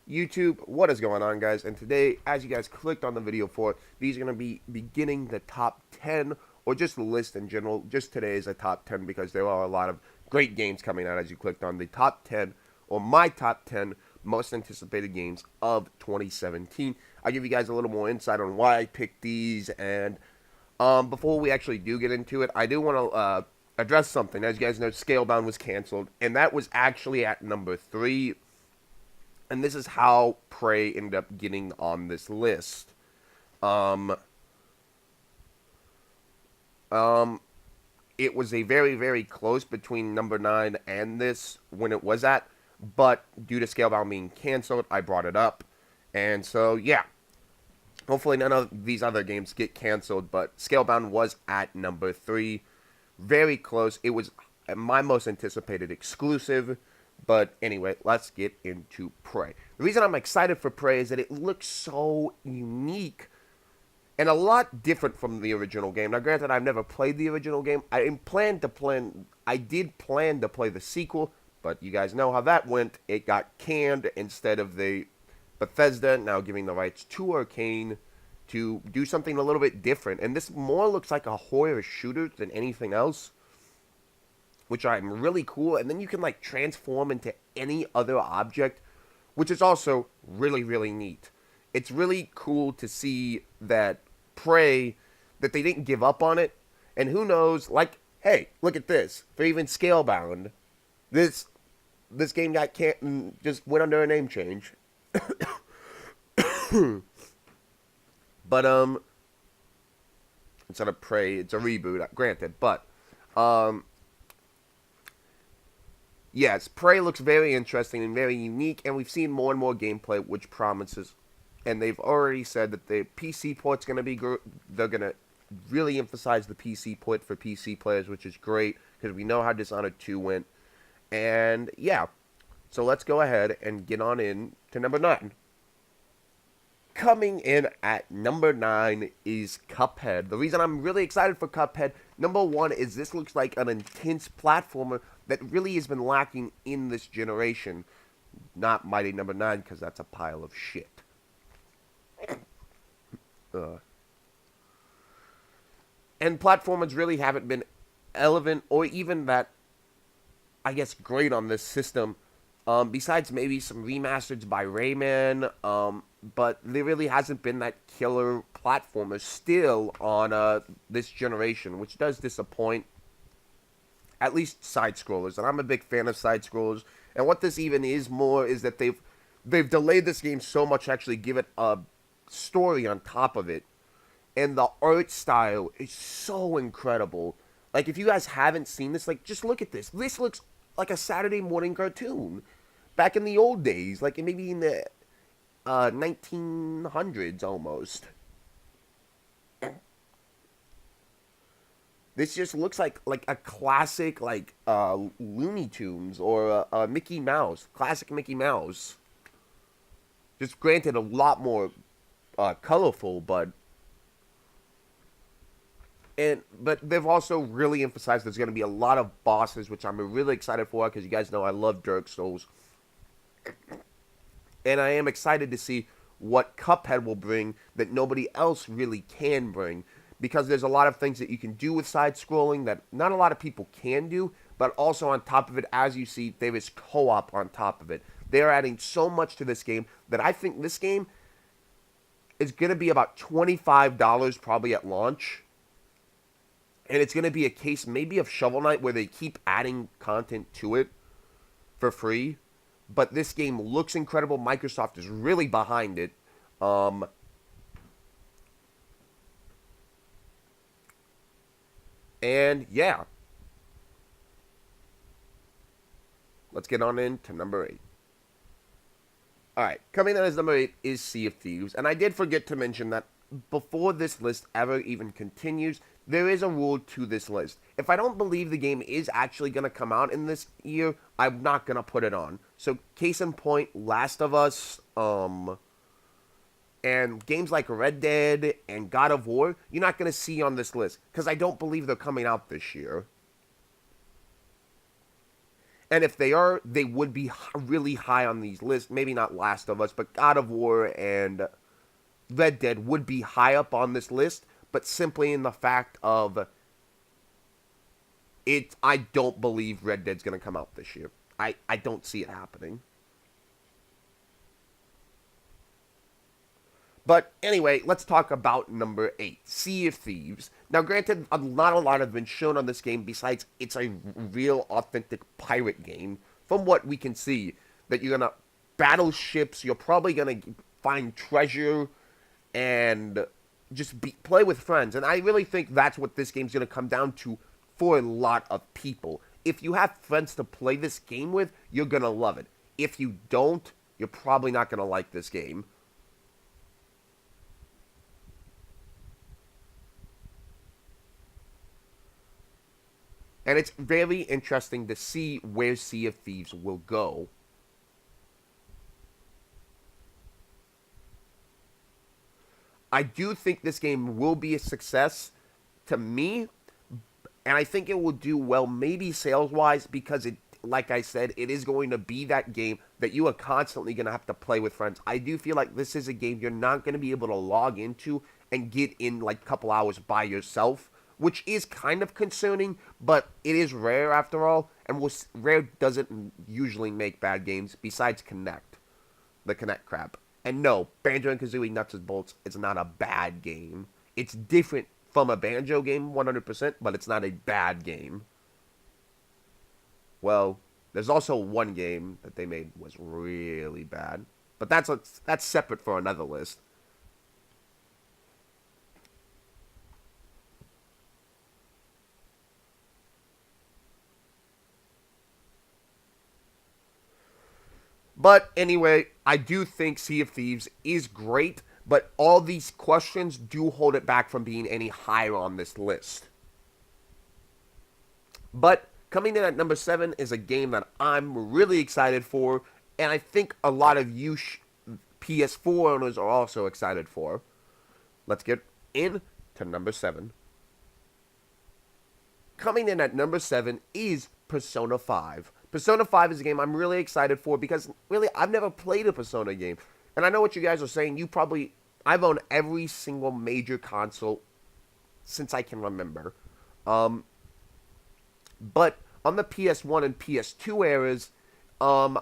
YouTube, what is going on, guys? And today, as you guys clicked on the video for, these are going to be beginning the top 10, or just the list in general. Just today is a top 10 because there are a lot of great games coming out as you clicked on the top 10, or my top 10 most anticipated games of 2017. I'll give you guys a little more insight on why I picked these, and before we actually do get into it, I do want to address something. As you guys know, Scalebound was canceled, and that was actually at number 3. And this is how Prey ended up getting on this list. Um, um, it was a very, very close between number 9 and this when it was at, but due to Scalebound being canceled, I brought it up. And so, yeah, hopefully none of these other games get canceled, but Scalebound was at number 3. Very close. It was my most anticipated exclusive. But anyway, let's get into Prey. The reason I'm excited for Prey is that it looks so unique and a lot different from the original game. Now, granted, I've never played the original game. I did plan to play the sequel, but you guys know how that went. It got canned instead of the Bethesda now giving the rights to Arcane to do something a little bit different. And this more looks like a horror shooter than anything else, which I'm really cool. And then you can like transform into any other object, which is also really, really neat. It's really cool to see that Prey, that they didn't give up on it. And who knows, like, hey, look at this. For even Scalebound, this game got can't just went under a name change. But instead of Prey, it's a reboot, granted. But yes, Prey looks very interesting and very unique, and we've seen more and more gameplay which promises. And they've already said that the PC port's going to be they're going to really emphasize the PC port for PC players, which is great because we know how Dishonored 2 went. And yeah, so let's go ahead and get on in to number 9. Coming in at number 9 is Cuphead. The reason I'm really excited for Cuphead, number 1, is this looks like an intense platformer that really has been lacking in this generation. Not Mighty Number 9, because that's a pile of shit. And platformers really haven't been relevant or even that, I guess, great on this system. Besides maybe some remasters by Rayman, but there really hasn't been that killer platformer still on this generation, which does disappoint. At least side scrollers, and I'm a big fan of side scrollers. And what this even is more is that they've delayed this game so much to actually give it a story on top of it. And the art style is so incredible. Like, if you guys haven't seen this, like, just look at this. This looks like a Saturday morning cartoon. Back in the old days, like maybe in the 1900s almost. This just looks like a classic like Looney Tunes or Mickey Mouse, classic Mickey Mouse. Just granted a lot more colorful, but they've also really emphasized there's going to be a lot of bosses, which I'm really excited for because you guys know I love Dark Souls. And I am excited to see what Cuphead will bring that nobody else really can bring. Because there's a lot of things that you can do with side-scrolling that not a lot of people can do. But also on top of it, as you see, there is co-op on top of it. They're adding so much to this game that I think this game is going to be about $25 probably at launch. And it's going to be a case maybe of Shovel Knight where they keep adding content to it for free. But this game looks incredible. Microsoft is really behind it. And yeah. Let's get on into number 8. Alright, coming in as number 8 is Sea of Thieves. And I did forget to mention that before this list ever even continues, there is a rule to this list. If I don't believe the game is actually going to come out in this year, I'm not going to put it on. So, case in point, Last of Us, and games like Red Dead and God of War, you're not going to see on this list. Because I don't believe they're coming out this year. And if they are, they would be really high on these lists. Maybe not Last of Us, but God of War and Red Dead would be high up on this list. But simply in the fact of it, I don't believe Red Dead's going to come out this year. I don't see it happening. But anyway, let's talk about number 8, Sea of Thieves. Now, granted, not a lot has been shown on this game besides it's a real, authentic pirate game. From what we can see, that you're gonna battle ships, you're probably gonna find treasure, and just play with friends. And I really think that's what this game's gonna come down to for a lot of people. If you have friends to play this game with, you're gonna love it. If you don't, you're probably not gonna like this game. And it's very interesting to see where Sea of Thieves will go. I do think this game will be a success to me, and I think it will do well, maybe sales wise, because it, like I said, it is going to be that game that you are constantly going to have to play with friends. I do feel like this is a game you're not going to be able to log into and get in like a couple hours by yourself, which is kind of concerning, but it is rare after all, and Rare doesn't usually make bad games besides Connect, the Connect crap. And no, Banjo and Kazooie Nuts and Bolts is not a bad game. It's different from a Banjo game 100%, but it's not a bad game. Well, there's also one game that they made was really bad, but that's separate for another list. But anyway, I do think Sea of Thieves is great, but all these questions do hold it back from being any higher on this list. But coming in at number 7 is a game that I'm really excited for, and I think a lot of you PS4 owners are also excited for. Let's get in to number 7. Coming in at number 7 is Persona 5. Persona 5 is a game I'm really excited for because really I've never played a Persona game. And I know what you guys are saying. I've owned every single major console since I can remember. Um, but on the PS1 and PS2 eras, um,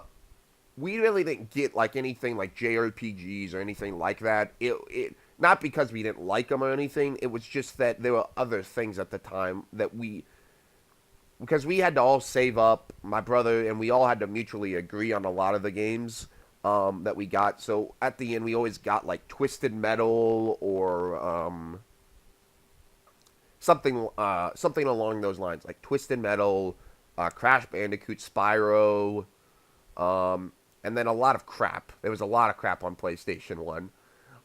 we really didn't get like anything like JRPGs or anything like that. It not because we didn't like them or anything. It was just that there were other things at the time that because we had to all save up, my brother, and we all had to mutually agree on a lot of the games that we got. So at the end, we always got like Twisted Metal or something along those lines, like Twisted Metal, Crash Bandicoot, Spyro, and then a lot of crap. There was a lot of crap on PlayStation 1,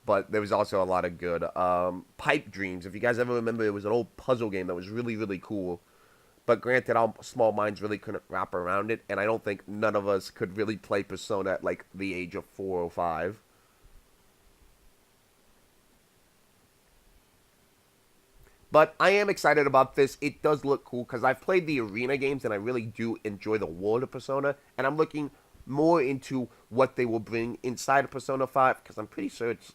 but there was also a lot of good. Pipe Dreams, if you guys ever remember, it was an old puzzle game that was really, really cool. But granted, our small minds really couldn't wrap around it, and I don't think none of us could really play Persona at like the age of 4 or 5. But I am excited about this. It does look cool because I've played the arena games and I really do enjoy the world of Persona. And I'm looking more into what they will bring inside of Persona 5 because I'm pretty sure it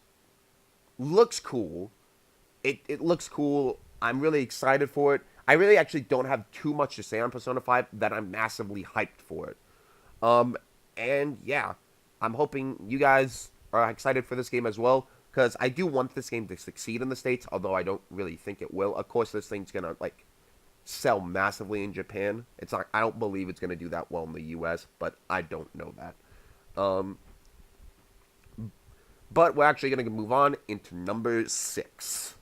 looks cool. It looks cool. I'm really excited for it. I really actually don't have too much to say on Persona 5 that I'm massively hyped for it. Um, and yeah, I'm hoping you guys are excited for this game as well because I do want this game to succeed in the States, although I don't really think it will. Of course, this thing's gonna like sell massively in Japan. It's not. I don't believe it's gonna do that well in the U.S., but I don't know that. Um, but we're actually gonna move on into number 6.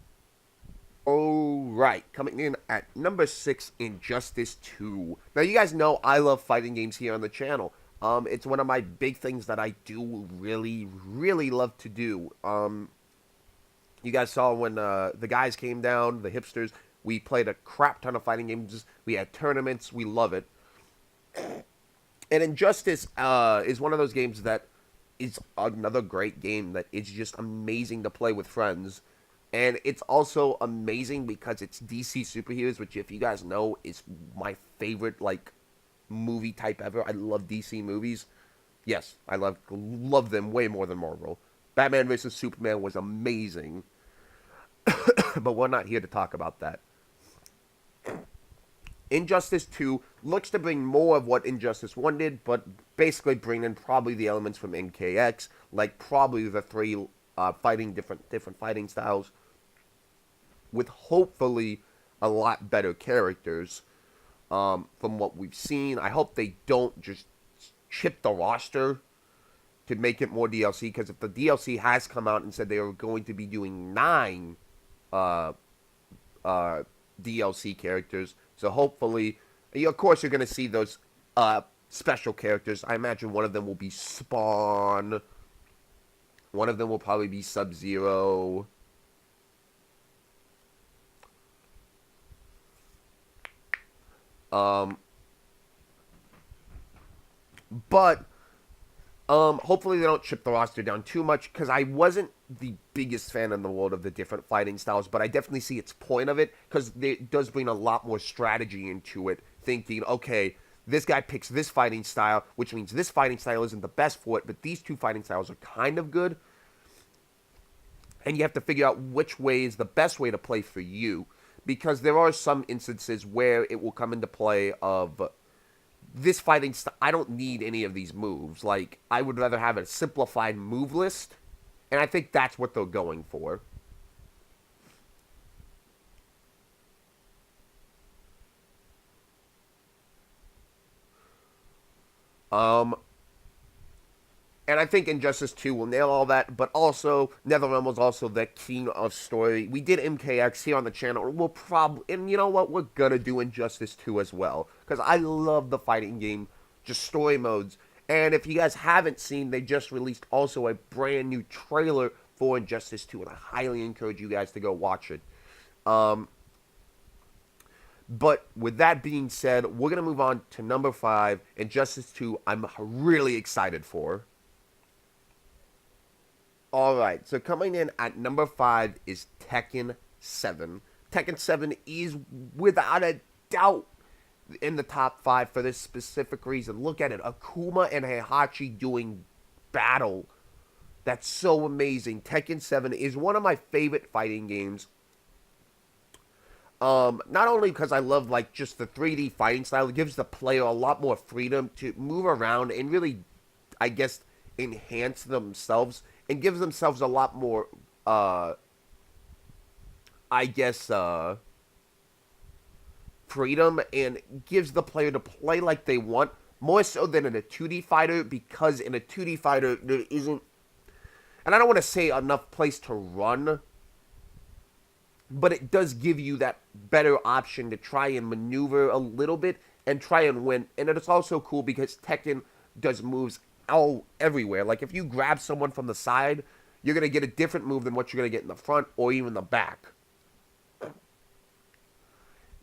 All right, coming in at number 6, Injustice 2. Now, you guys know I love fighting games here on the channel. It's one of my big things that I do really, really love to do. You guys saw when the guys came down, the hipsters. We played a crap ton of fighting games. We had tournaments. We love it. And Injustice is one of those games that is another great game that is just amazing to play with friends. And it's also amazing because it's DC superheroes, which if you guys know is my favorite like movie type ever. I love DC movies. Yes, I love them way more than Marvel. Batman vs Superman was amazing, but we're not here to talk about that. Injustice 2 looks to bring more of what Injustice 1 did, but basically bring in probably the elements from MKX, like probably the three fighting different fighting styles, with hopefully a lot better characters from what we've seen. I hope they don't just chip the roster to make it more DLC, because if the DLC has come out and said they are going to be doing 9 uh, DLC characters, so hopefully, of course, you're going to see those special characters. I imagine one of them will be Spawn. One of them will probably be Sub-Zero. But hopefully they don't chip the roster down too much, because I wasn't the biggest fan in the world of the different fighting styles, but I definitely see its point of it, because it does bring a lot more strategy into it, thinking, okay, this guy picks this fighting style, which means this fighting style isn't the best for it, but these two fighting styles are kind of good, and you have to figure out which way is the best way to play for you, because there are some instances where it will come into play of this fighting style. I don't need any of these moves. Like, I would rather have a simplified move list, and I think that's what they're going for. Um, and I think Injustice 2 will nail all that, but also, NetherRealm was also the king of story. We did MKX here on the channel, and we'll probably, and you know what, we're gonna do Injustice 2 as well, because I love the fighting game, just story modes. And if you guys haven't seen, they just released also a brand new trailer for Injustice 2, and I highly encourage you guys to go watch it. Um, but with that being said, we're gonna move on to number 5, Injustice 2. I'm really excited for. Alright, so coming in at number 5 is Tekken 7. Tekken 7 is without a doubt in the top 5 for this specific reason. Look at it, Akuma and Heihachi doing battle. That's so amazing. Tekken 7 is one of my favorite fighting games. Not only because I love like just the 3D fighting style, it gives the player a lot more freedom to move around and really, I guess, enhance themselves, and gives themselves a lot more, I guess, freedom, and gives the player to play like they want, more so than in a 2D fighter, because in a 2D fighter, there isn't, and I don't want to say enough place to run, but it does give you that better option to try and maneuver a little bit and try and win. And it's also cool because Tekken does moves all everywhere. Like if you grab someone from the side, you're gonna get a different move than what you're gonna get in the front or even the back.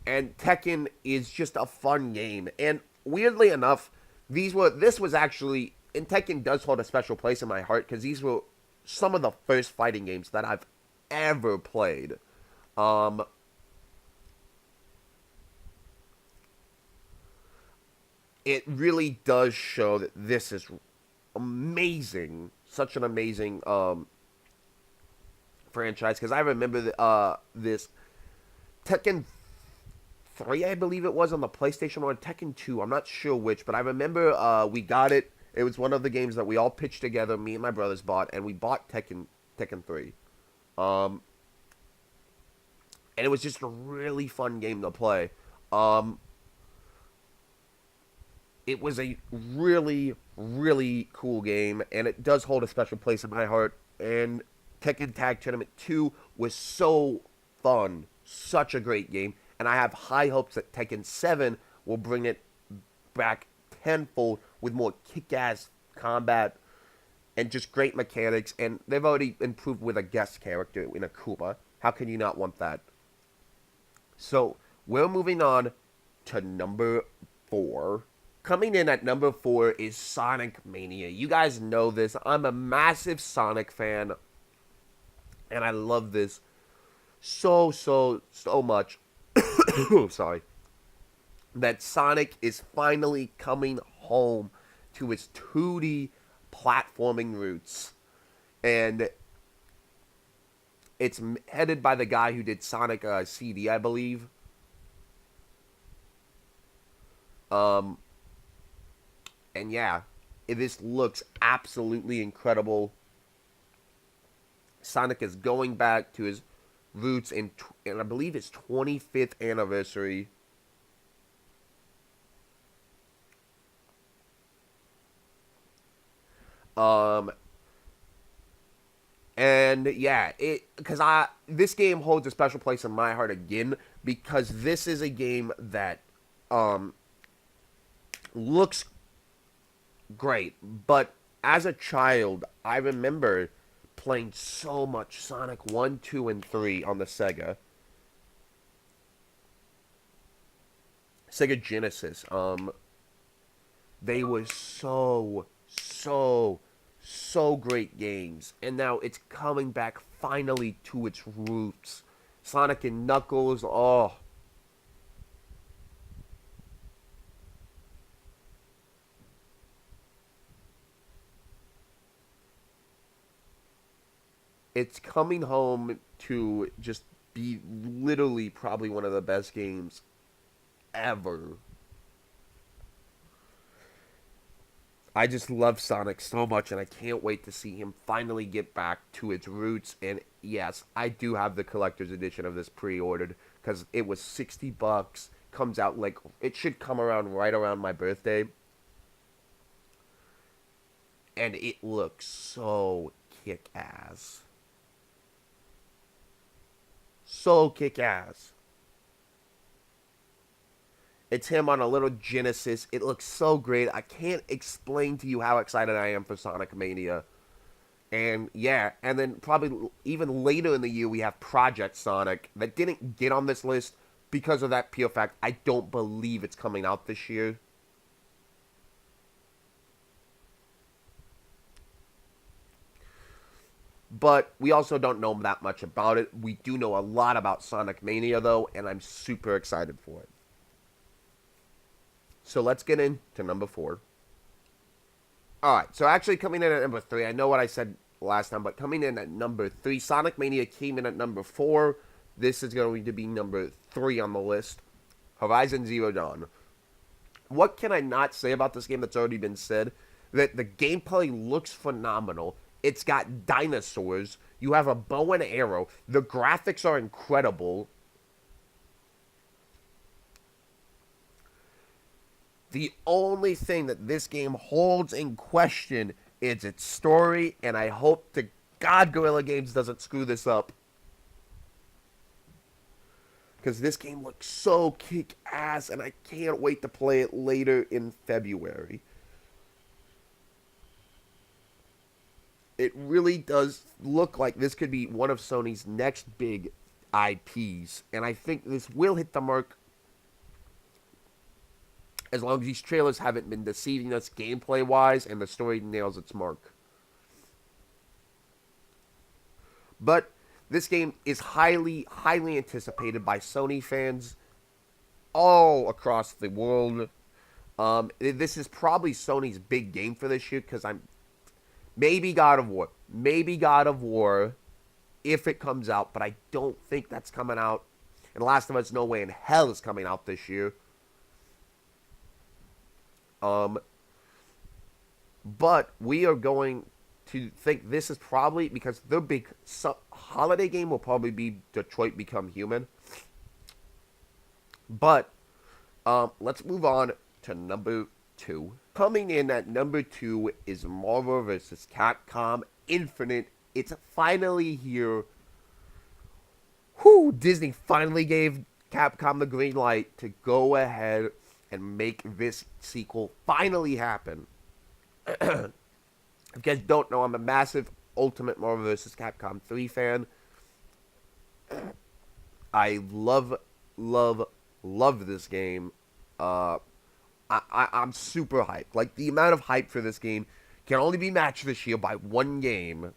And Tekken is just a fun game. And weirdly enough, this was actually, and Tekken does hold a special place in my heart, because these were some of the first fighting games that I've ever played. It really does show that this is amazing, such an amazing franchise. Because I remember this Tekken 3, I believe it was, on the PlayStation, or Tekken 2. I'm not sure which, but I remember we got it. It was one of the games that we all pitched together. Me and my brothers bought, and we bought Tekken 3. And it was just a really fun game to play. It was a really, really cool game, and it does hold a special place in my heart. And Tekken Tag Tournament 2 was so fun. Such a great game. And I have high hopes that Tekken 7 will bring it back tenfold with more kick-ass combat and just great mechanics. And they've already improved with a guest character in Akuma. How can you not want that? So, we're moving on to number 4. Coming in at number 4 is Sonic Mania. You guys know this. I'm a massive Sonic fan. And I love this so much. Sorry. that Sonic is finally coming home to his 2D platforming roots. And it's headed by the guy who did Sonic CD, I believe. Um, and yeah, this looks absolutely incredible. Sonic is going back to his roots in I believe his 25th anniversary. Um, and yeah, this game holds a special place in my heart again because this is a game that um looks great, but as a child, I remember playing so much Sonic 1, 2, and 3 on the Sega Genesis. They were so great games, and now it's coming back finally to its roots. Sonic and Knuckles, oh, it's coming home to just be literally probably one of the best games ever. I just love Sonic so much, and I can't wait to see him finally get back to its roots. And yes, I do have the collector's edition of this pre-ordered because it was $60. Comes out like it should come around right around my birthday, and it looks so kick-ass, so kick-ass. It's him on a little Genesis. It looks so great. I can't explain to you how excited I am for Sonic Mania. And yeah, and then probably even later in the year we have Project Sonic that didn't get on this list because of that pure fact. I don't believe it's coming out this year. But we also don't know that much about it. We do know a lot about Sonic Mania though, and I'm super excited for it. So let's get into number 4. All right, so actually coming in at number 3, I know what I said last time, but coming in at number 3, Sonic Mania came in at number 4. This is going to be number 3 on the list. Horizon Zero Dawn. What can I not say about this game that's already been said? That the gameplay looks phenomenal. It's got dinosaurs. You have a bow and arrow. The graphics are incredible. The only thing that this game holds in question is its story, and I hope to God Guerrilla Games doesn't screw this up. Because this game looks so kick-ass, and I can't wait to play it later in February. It really does look like this could be one of Sony's next big IPs, and I think this will hit the mark as long as these trailers haven't been deceiving us gameplay wise and the story nails its mark. But this game is highly anticipated by Sony fans all across the world. This is probably Sony's big game for this year because maybe God of War. Maybe God of War if it comes out, but I don't think that's coming out. And Last of Us No Way in Hell is coming out this year. Um, but we are going to think this is probably because their big holiday game will probably be Detroit Become Human. But let's move on to number 2. Coming in at number 2 is Marvel vs. Capcom Infinite. It's finally here. Whew, Disney finally gave Capcom the green light to go ahead and make this sequel finally happen. If you guys don't know, I'm a massive Ultimate Marvel vs. Capcom 3 fan. I love this game. I'm super hyped. Like, the amount of hype for this game can only be matched this year by one game.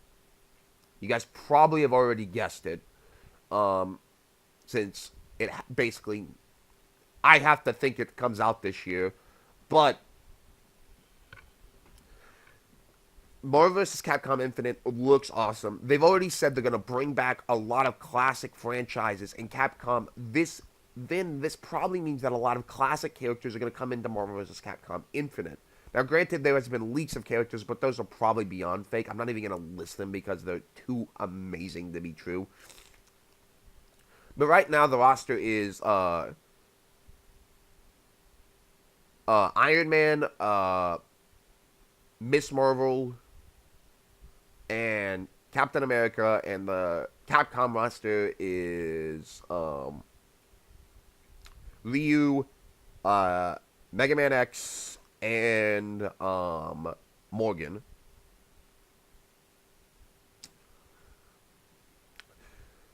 You guys probably have already guessed it. Since it basically I have to think it comes out this year. But Marvel vs. Capcom Infinite looks awesome. They've already said they're going to bring back a lot of classic franchises, and Capcom, this probably means that a lot of classic characters are going to come into Marvel vs. Capcom Infinite. Now, granted, there has been leaks of characters, but those are probably beyond fake. I'm not even going to list them because they're too amazing to be true. But right now, the roster is Iron Man, Miss Marvel, and Captain America, and the Capcom roster is Ryu, Mega Man X, and Morgan.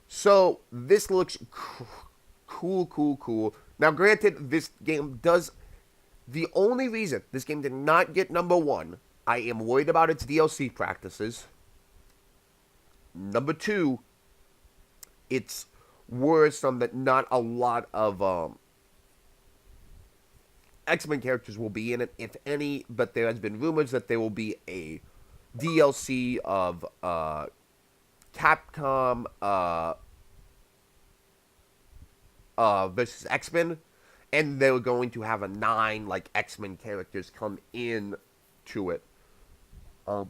So this looks cool. Now, granted, this game does. The only reason this game did not get number one, I am worried about its DLC practices. Number two, it's worrisome that not a lot of X-Men characters will be in it, if any. But there has been rumors that there will be a DLC of Capcom versus X-Men, and they were going to have a 9 like X-Men characters come in to it,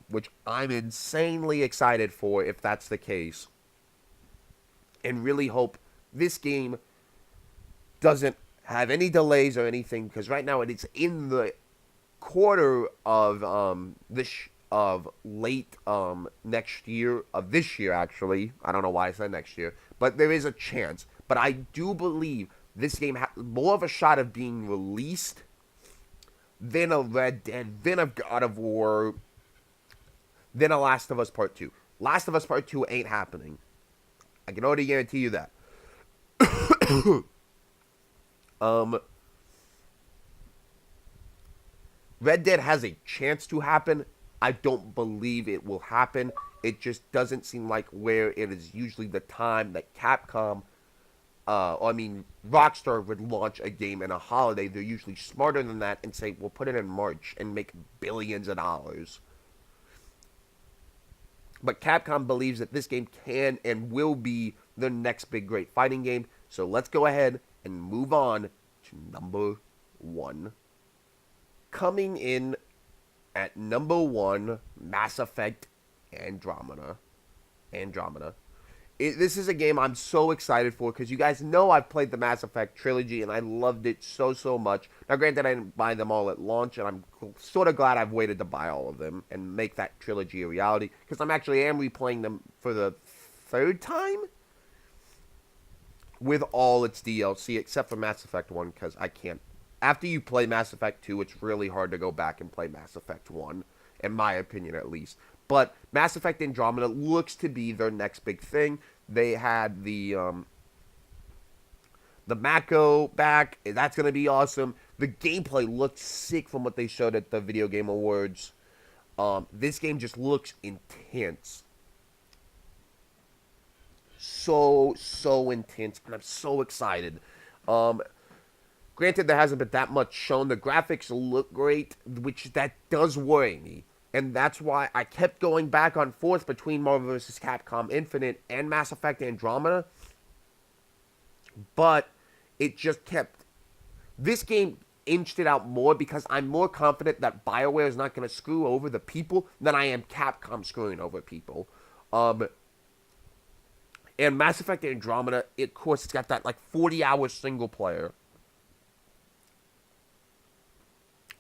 which I'm insanely excited for if that's the case, and really hope this game doesn't have any delays or anything, because right now it's in the quarter of of late next year, of this year actually. I don't know why I said next year, but there is a chance. But I do believe this game has more of a shot of being released than a Red Dead, than a God of War, than a Last of Us Part 2. Last of Us Part 2 ain't happening. I can already guarantee you that. Red Dead has a chance to happen. I don't believe it will happen. It just doesn't seem like where it is usually the time that Capcom, Rockstar would launch a game in a holiday. They're usually smarter than that and say, we'll put it in March and make billions of dollars. But Capcom believes that this game can and will be the next big great fighting game. So let's go ahead and move on to number one. Coming in at number one, Mass Effect Andromeda. This is a game I'm so excited for because you guys know I've played the Mass Effect trilogy and I loved it so much. Now, granted, I didn't buy them all at launch, and I'm sort of glad I've waited to buy all of them and make that trilogy a reality, because I'm actually replaying them for the third time with all its DLC, except for Mass Effect 1, because I can't. After you play Mass Effect 2, it's really hard to go back and play Mass Effect 1, in my opinion at least. But Mass Effect Andromeda looks to be their next big thing. They had the Mako back. That's going to be awesome. The gameplay looked sick from what they showed at the Video Game Awards. This game just looks intense. So intense, and I'm so excited. Granted, there hasn't been that much shown. The graphics look great, which that does worry me. And that's why I kept going back and forth between Marvel vs. Capcom Infinite and Mass Effect Andromeda. But it just kept... This game inched it out more because I'm more confident that BioWare is not going to screw over the people than I am Capcom screwing over people. And Mass Effect Andromeda, of course, it's got that like 40-hour single player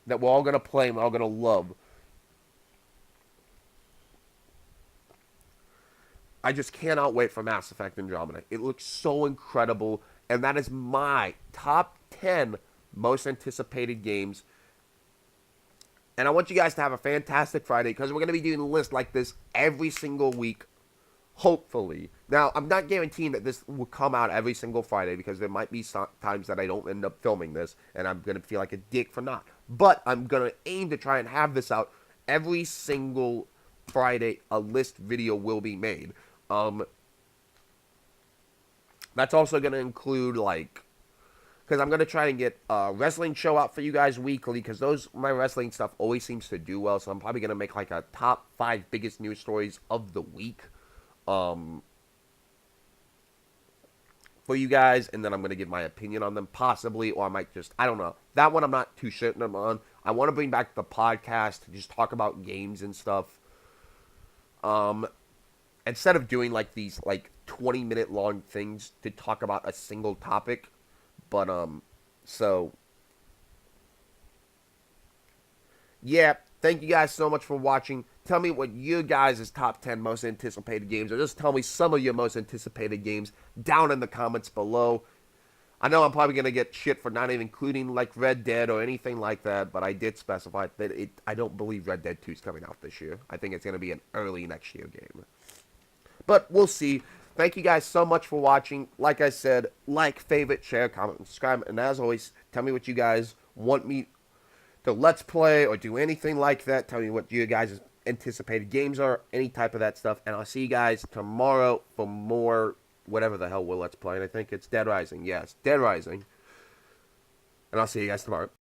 that we're all going to play and we're all going to love. I just cannot wait for Mass Effect Andromeda. It looks so incredible, and that is my top 10 most anticipated games. And I want you guys to have a fantastic Friday, because we're going to be doing a list like this every single week, hopefully. Now, I'm not guaranteeing that this will come out every single Friday, because there might be times that I don't end up filming this, and I'm going to feel like a dick for not. But I'm going to aim to try and have this out every single Friday. A list video will be made. That's also going to include, like, because I'm gonna try and get a wrestling show out for you guys weekly, because my wrestling stuff always seems to do well. So I'm probably gonna make like a top 5 biggest news stories of the week, um, for you guys, and then I'm gonna give my opinion on them possibly, or I might just, I don't know. That one I'm not too certain on. I want to bring back the podcast to just talk about games and stuff. Um, Instead of doing like these like 20-minute long things to talk about a single topic. But so yeah, thank you guys so much for watching. Tell me what your guys' top 10 most anticipated games, or just tell me some of your most anticipated games down in the comments below. I know I'm probably gonna get shit for not even including like Red Dead or anything like that, but I did specify that I don't believe Red Dead 2 is coming out this year. I think it's gonna be an early next year game. But we'll see. Thank you guys so much for watching. Like I said, like, favorite, share, comment, and subscribe. And as always, tell me what you guys want me to let's play or do anything like that. Tell me what you guys' anticipated games are, any type of that stuff. And I'll see you guys tomorrow for more whatever the hell we're let's playing. I think it's Dead Rising. Yes, Dead Rising. And I'll see you guys tomorrow.